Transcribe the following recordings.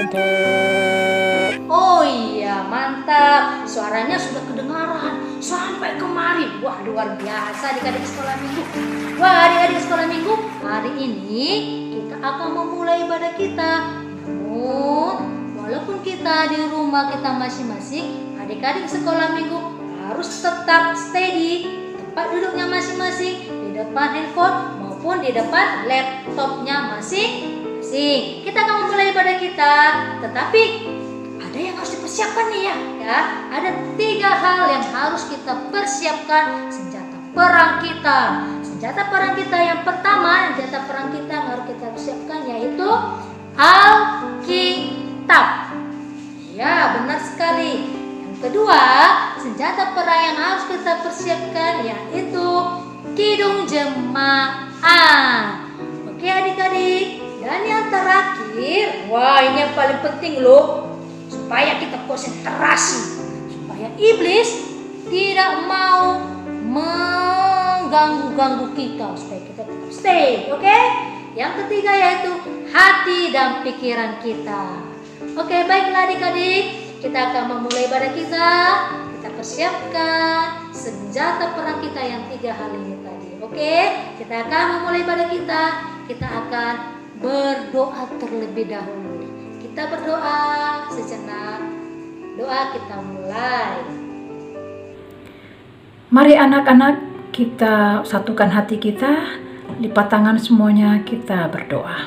mantap. Oh iya, mantap. Suaranya sudah kedengaran sampai kemari. Wah, luar biasa adik-adik sekolah minggu. Wah, adik-adik sekolah minggu, hari ini kita akan memulai ibadah kita. Namun, walaupun kita di rumah kita masing-masing, adik-adik sekolah minggu harus tetap stay di tempat duduknya masing-masing, di depan handphone maupun di depan laptopnya masing-masing. Kita akan memulai ibadah kita, tetapi ada yang harus dipersiapkan nih ya. Ada 3 hal yang harus kita persiapkan senjata perang kita. Senjata perang kita yang pertama, senjata perang kita yang harus kita persiapkan yaitu Alkitab. Ya, benar sekali. Yang kedua, senjata perang yang harus kita persiapkan yaitu Kidung Jemaah. Oke adik-adik. Dan yang terakhir, wah ini yang paling penting loh, supaya kita konsentrasi, supaya iblis tidak mau mengganggu kita, supaya kita tetap stay, oke? Yang ketiga yaitu hati dan pikiran kita. Oke, baiklah adik-adik, kita akan memulai ibadah kita. Kita persiapkan senjata perang kita yang 3 hal ini tadi. Oke, kita akan memulai ibadah kita. Kita akan berdoa terlebih dahulu. Kita berdoa sejenak. Doa kita mulai. Mari anak-anak, kita satukan hati kita, lipat tangan semuanya, kita berdoa.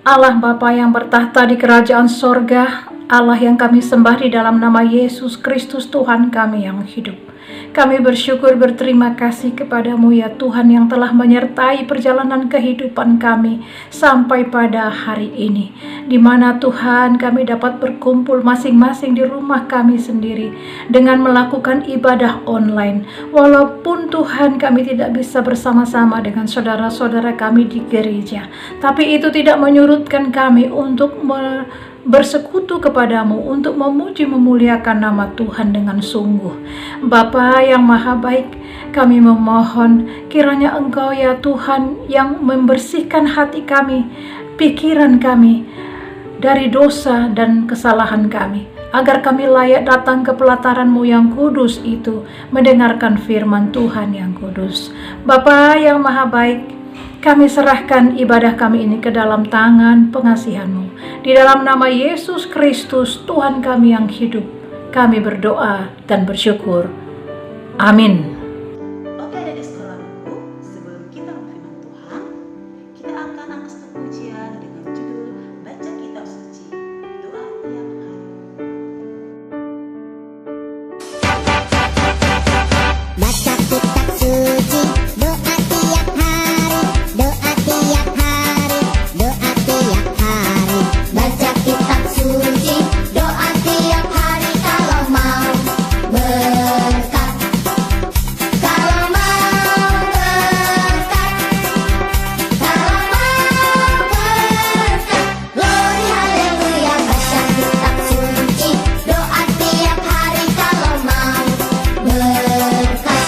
Allah Bapa yang bertahta di kerajaan sorga, Allah yang kami sembah di dalam nama Yesus Kristus Tuhan kami yang hidup. Kami bersyukur berterima kasih kepadamu ya Tuhan yang telah menyertai perjalanan kehidupan kami sampai pada hari ini, di mana Tuhan kami dapat berkumpul masing-masing di rumah kami sendiri dengan melakukan ibadah online. Walaupun Tuhan kami tidak bisa bersama-sama dengan saudara-saudara kami di gereja, tapi itu tidak menyurutkan kami untuk bersekutu kepadamu, untuk memuji memuliakan nama Tuhan dengan sungguh. Bapa yang maha baik, kami memohon kiranya Engkau ya Tuhan yang membersihkan hati kami, pikiran kami dari dosa dan kesalahan kami, agar kami layak datang ke pelataran-Mu yang kudus itu, mendengarkan firman Tuhan yang kudus. Bapa yang maha baik, kami serahkan ibadah kami ini ke dalam tangan pengasihan-Mu. Di dalam nama Yesus Kristus, Tuhan kami yang hidup, kami berdoa dan bersyukur. Amin. Oke adik sekolah minggu, sebelum kita memfirman Tuhan, kita akan angkat satu pujian dengan judul Baca Kitab Suci, Doa Tiap Hari. Baca kitab suci, doa tiap hari, doa tiap hari, doa tiap hari. Baca kitab suci, doa tiap hari kalau mau berkat. Kalau mau berkat, kalau mau berkat. Glory haleluya, baca kitab suci, doa tiap hari kalau mau berkat.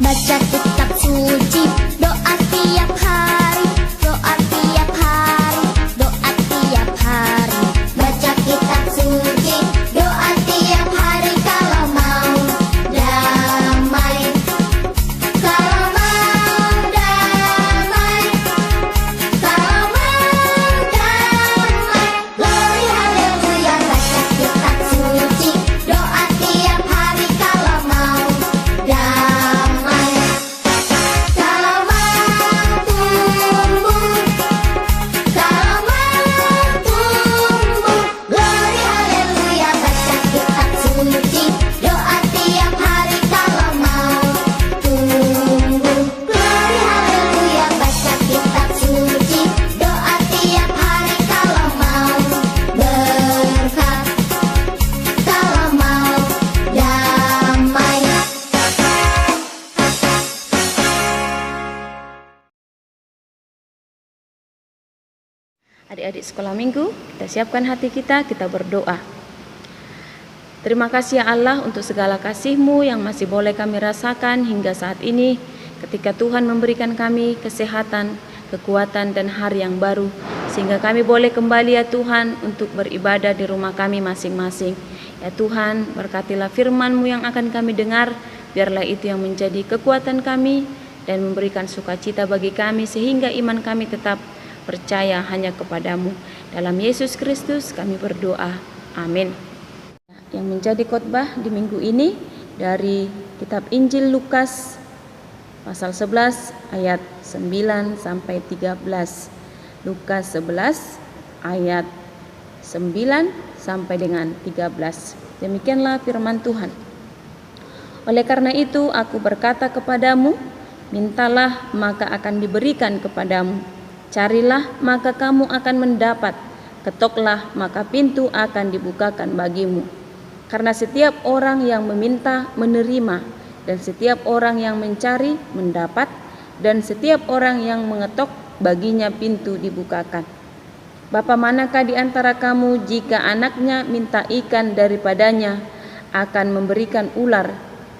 Baca kitab suci, doa tiap hari, doa tiap hari, doa tiap hari. Baca kitab suci, doa tiap hari kalau mau damai. Kalau mau damai, kalau mau damai. Glory haleluya, baca kitab suci, doa tiap hari kalau mau damai. Kalau mau tumbuh, kalau mau tumbuh. Glory haleluya, baca kitab suci, doa tiap hari kalau mau tumbuh. Glory haleluya, baca kitab suci, doa tiap hari kalau mau berkat, kalau mau damai. Adik-adik sekolah minggu, kita siapkan hati kita berdoa. Terima kasih ya Allah untuk segala kasih-Mu yang masih boleh kami rasakan hingga saat ini, ketika Tuhan memberikan kami kesehatan, kekuatan dan hari yang baru, sehingga kami boleh kembali ya Tuhan untuk beribadah di rumah kami masing-masing. Ya Tuhan, berkatilah firman-Mu yang akan kami dengar, biarlah itu yang menjadi kekuatan kami dan memberikan sukacita bagi kami, sehingga iman kami tetap percaya hanya kepadamu. Dalam Yesus Kristus kami berdoa. Amin. Yang menjadi khotbah di minggu ini dari kitab Injil Lukas pasal 11 ayat 9 sampai 13. Lukas 11 ayat 9 sampai dengan 13. Demikianlah firman Tuhan. Oleh karena itu aku berkata kepadamu, mintalah maka akan diberikan kepadamu. Carilah maka kamu akan mendapat. Ketoklah maka pintu akan dibukakan bagimu. Karena setiap orang yang meminta menerima, dan setiap orang yang mencari mendapat, dan setiap orang yang mengetok baginya pintu dibukakan. Bapa manakah di antara kamu jika anaknya minta ikan daripadanya akan memberikan ular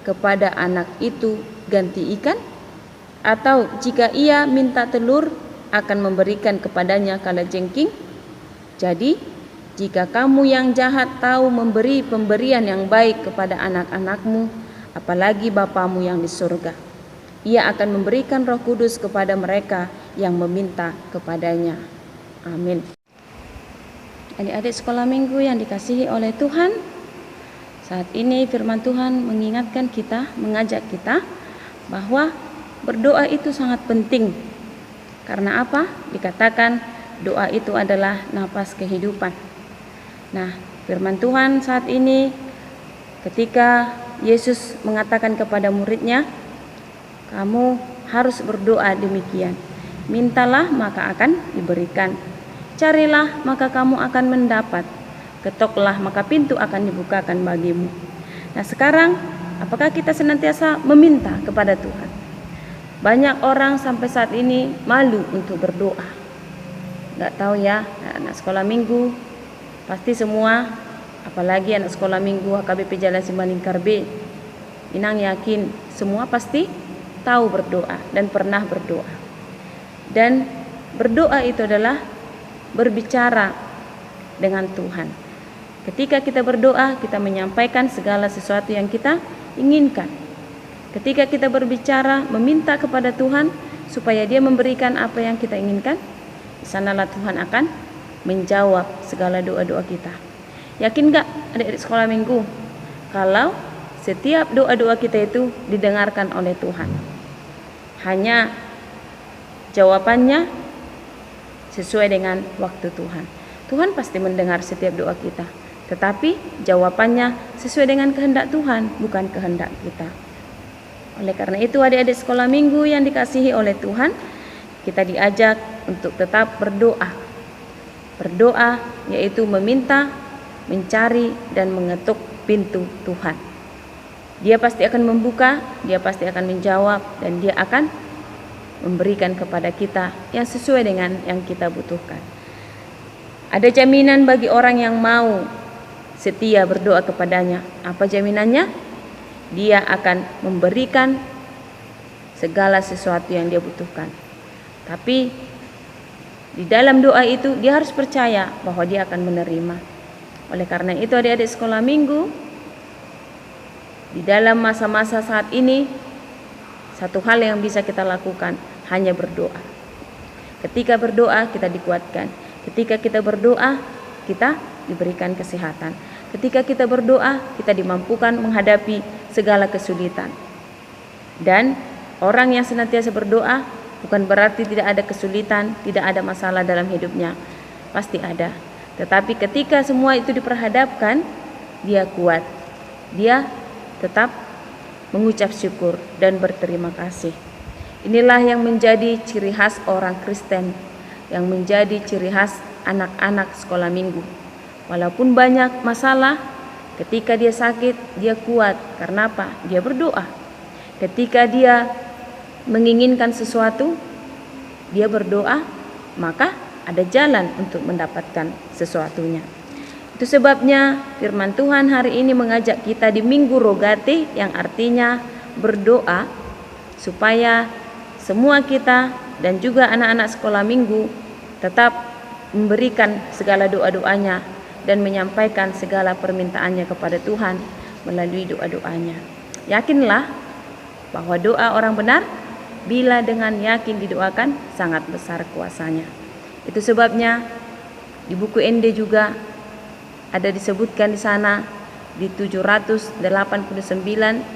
kepada anak itu ganti ikan? Atau jika ia minta telur akan memberikan kepadanya kalajengking? Jadi, jika kamu yang jahat tahu memberi pemberian yang baik kepada anak-anakmu, apalagi Bapamu yang di surga, Ia akan memberikan Roh Kudus kepada mereka yang meminta kepadanya. Amin. Adik-adik sekolah minggu yang dikasihi oleh Tuhan, saat ini firman Tuhan mengingatkan kita, mengajak kita bahwa berdoa itu sangat penting. Karena apa? Dikatakan doa itu adalah napas kehidupan. Nah, firman Tuhan saat ini ketika Yesus mengatakan kepada muridnya, kamu harus berdoa demikian. Mintalah maka akan diberikan. Carilah maka kamu akan mendapat. Ketoklah maka pintu akan dibukakan bagimu. Nah sekarang, apakah kita senantiasa meminta kepada Tuhan? Banyak orang sampai saat ini malu untuk berdoa. Gak tahu ya, anak sekolah minggu pasti semua, apalagi anak sekolah minggu HKBP Jalan Simalingkar B, Inang yakin semua pasti tahu berdoa dan pernah berdoa. Dan berdoa itu adalah berbicara dengan Tuhan. Ketika kita berdoa, kita menyampaikan segala sesuatu yang kita inginkan. Ketika kita berbicara, meminta kepada Tuhan supaya Dia memberikan apa yang kita inginkan, di sanalah Tuhan akan menjawab segala doa-doa kita. Yakin gak adik-adik sekolah minggu kalau setiap doa-doa kita itu didengarkan oleh Tuhan? Hanya jawabannya sesuai dengan waktu Tuhan. Tuhan pasti mendengar setiap doa kita, tetapi jawabannya sesuai dengan kehendak Tuhan, bukan kehendak kita. Oleh karena itu adik-adik sekolah minggu yang dikasihi oleh Tuhan, kita diajak untuk tetap berdoa. Berdoa yaitu meminta, mencari, dan mengetuk pintu Tuhan. Dia pasti akan membuka, Dia pasti akan menjawab, dan Dia akan memberikan kepada kita yang sesuai dengan yang kita butuhkan. Ada jaminan bagi orang yang mau setia berdoa kepadanya. Apa jaminannya? Dia akan memberikan segala sesuatu yang dia butuhkan. Tapi di dalam doa itu dia harus percaya bahwa dia akan menerima. Oleh karena itu adik-adik sekolah minggu, di dalam masa-masa saat ini, satu hal yang bisa kita lakukan hanya berdoa. Ketika berdoa kita dikuatkan. Ketika kita berdoa kita diberikan kesehatan. Ketika kita berdoa kita dimampukan menghadapi segala kesulitan. Dan orang yang senantiasa berdoa bukan berarti tidak ada kesulitan, tidak ada masalah dalam hidupnya. Pasti ada. Tetapi ketika semua itu diperhadapkan, dia kuat. Dia tetap mengucap syukur dan berterima kasih. Inilah yang menjadi ciri khas orang Kristen, yang menjadi ciri khas anak-anak sekolah minggu. Walaupun banyak masalah, ketika dia sakit, dia kuat. Karena apa? Dia berdoa. Ketika dia menginginkan sesuatu, dia berdoa, maka ada jalan untuk mendapatkan sesuatunya. Itu sebabnya firman Tuhan hari ini mengajak kita di Minggu Rogate, yang artinya berdoa, supaya semua kita dan juga anak-anak sekolah minggu tetap memberikan segala doa-doanya dan menyampaikan segala permintaannya kepada Tuhan melalui doa-doanya. Yakinlah bahwa doa orang benar bila dengan yakin didoakan sangat besar kuasanya. Itu sebabnya di buku ND juga ada disebutkan di sana di 789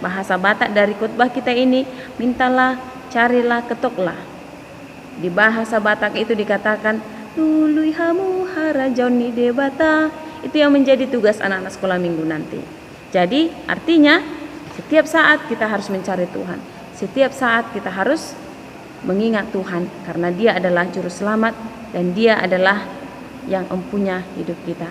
bahasa Batak dari khotbah kita ini, mintalah, carilah, ketoklah. Di bahasa Batak itu dikatakan Tului hamu harajoni debata. Itu yang menjadi tugas anak-anak sekolah minggu nanti. Jadi artinya setiap saat kita harus mencari Tuhan. Setiap saat kita harus mengingat Tuhan karena Dia adalah juru selamat dan Dia adalah yang empunya hidup kita.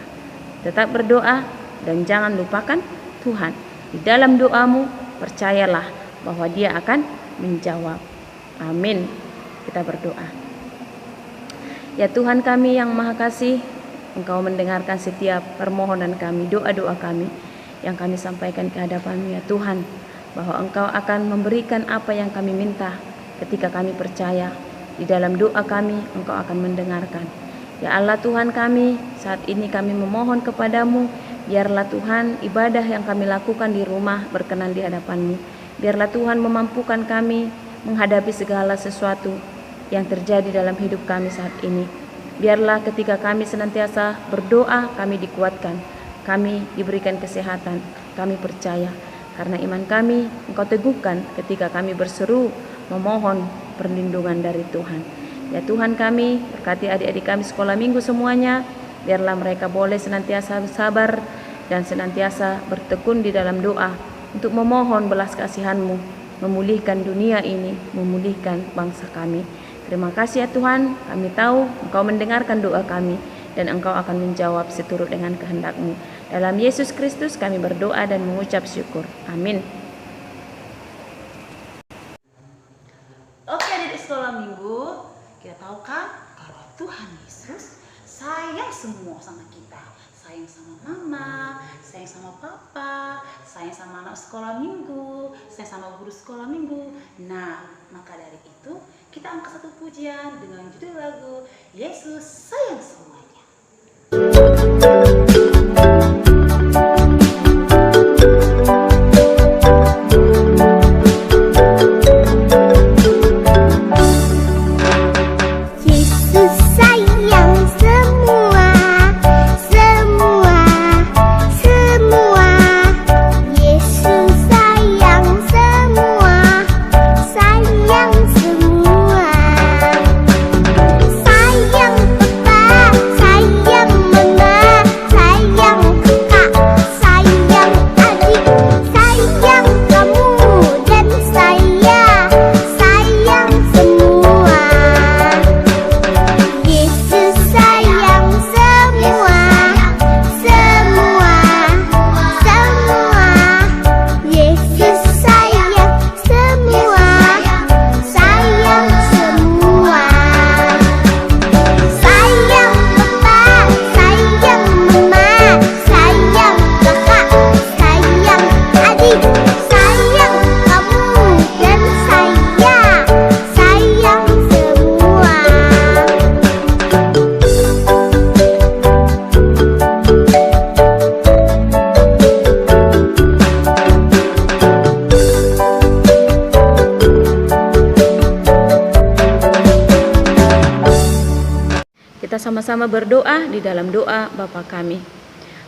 Tetap berdoa dan jangan lupakan Tuhan. Di dalam doamu percayalah bahwa Dia akan menjawab. Amin. Kita berdoa. Ya Tuhan kami yang Maha Kasih, Engkau mendengarkan setiap permohonan kami, doa-doa kami yang kami sampaikan ke hadapan-Mu ya Tuhan, bahwa Engkau akan memberikan apa yang kami minta ketika kami percaya. Di dalam doa kami Engkau akan mendengarkan. Ya Allah Tuhan kami, saat ini kami memohon kepadamu, biarlah Tuhan ibadah yang kami lakukan di rumah berkenan di hadapan-Mu. Biarlah Tuhan memampukan kami menghadapi segala sesuatu yang terjadi dalam hidup kami saat ini. Biarlah ketika kami senantiasa berdoa, kami dikuatkan, kami diberikan kesehatan, kami percaya. Karena iman kami Engkau teguhkan ketika kami berseru memohon perlindungan dari Tuhan. Ya Tuhan kami, berkati adik-adik kami sekolah minggu semuanya, biarlah mereka boleh senantiasa bersabar dan senantiasa bertekun di dalam doa untuk memohon belas kasihan-Mu, memulihkan dunia ini, memulihkan bangsa kami. Terima kasih ya Tuhan, kami tahu Engkau mendengarkan doa kami dan Engkau akan menjawab seturut dengan kehendak-Mu. Dalam Yesus Kristus kami berdoa dan mengucap syukur. Amin. Oke adik sekolah minggu, kita tahu kan kalau Tuhan Yesus sayang semua sama kita. Sayang sama mama, sayang sama papa, sayang sama anak sekolah minggu, sayang sama guru sekolah minggu. Nah, maka dari itu kita angkat satu pujian dengan judul lagu Yesus Sayang Semuanya. Yesus sayang semua, semua, semua. Yesus sayang semua, sayang semua. Sayang papa, sayang mama, sayang kakak, sayang adik, sayang kamu dan saya, sayang semua. Yesus sayang semua, semua, semua. Yesus sayang semua, sayang semua. Sayang papa, sayang mama, sayang kakak, sayang adik, sayang kamu dan saya, sayang semua. Kita sama-sama berdoa di dalam doa Bapa kami.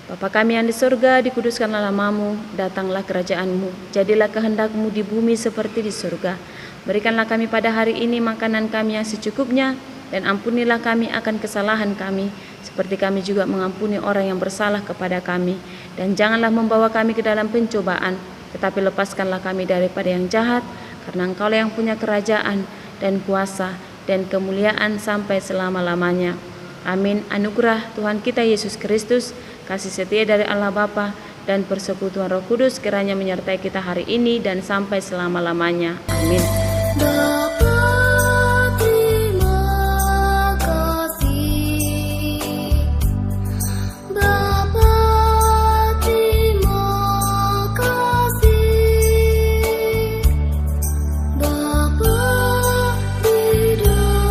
Bapa kami yang di surga, dikuduskanlah namamu, datanglah kerajaan-Mu, jadilah kehendak-Mu di bumi seperti di surga. Berikanlah kami pada hari ini makanan kami yang secukupnya, dan ampunilah kami akan kesalahan kami, seperti kami juga mengampuni orang yang bersalah kepada kami. Dan janganlah membawa kami ke dalam pencobaan, tetapi lepaskanlah kami daripada yang jahat, karena Engkaulah yang punya kerajaan dan kuasa dan kemuliaan sampai selama-lamanya. Amin. Anugerah Tuhan kita Yesus Kristus, kasih setia dari Allah Bapa, dan persekutuan Roh Kudus kiranya menyertai kita hari ini dan sampai selama-lamanya. Amin. Bapa terima kasih, Bapa terima kasih, Bapa di dalam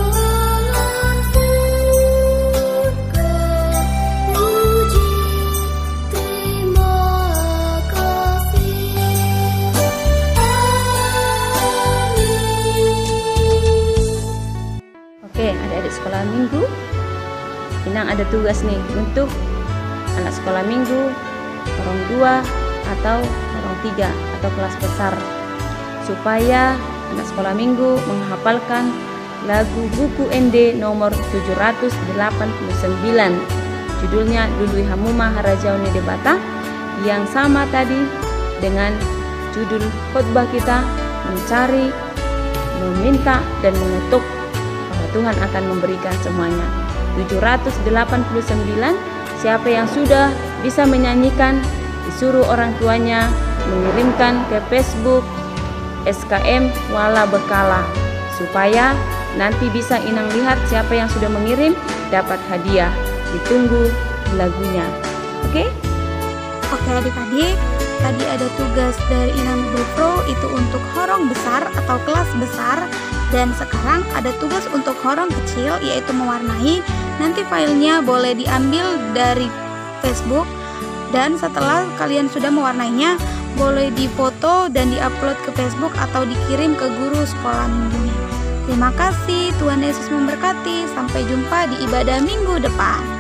minggu, Inang ada tugas nih untuk anak sekolah minggu, orang 2 atau orang 3 atau kelas besar, supaya anak sekolah minggu menghafalkan lagu buku ND nomor 789, judulnya Dului Hamuma Harajaune Debata, yang sama tadi dengan judul khotbah kita, mencari, meminta, dan mengetuk bahwa Tuhan akan memberikan semuanya. 789, siapa yang sudah bisa menyanyikan, disuruh orang tuanya mengirimkan ke Facebook SKM Wala Bekala, supaya nanti bisa Inang lihat siapa yang sudah mengirim dapat hadiah. Ditunggu lagunya. Oke? Oke adik-adik, tadi ada tugas dari Inang Pro itu untuk horong besar atau kelas besar, dan sekarang ada tugas untuk horong kecil yaitu mewarnai. Nanti filenya boleh diambil dari Facebook, dan setelah kalian sudah mewarnainya boleh difoto dan diupload ke Facebook atau dikirim ke guru sekolah minggunya. Terima kasih, Tuhan Yesus memberkati. Sampai jumpa di ibadah minggu depan.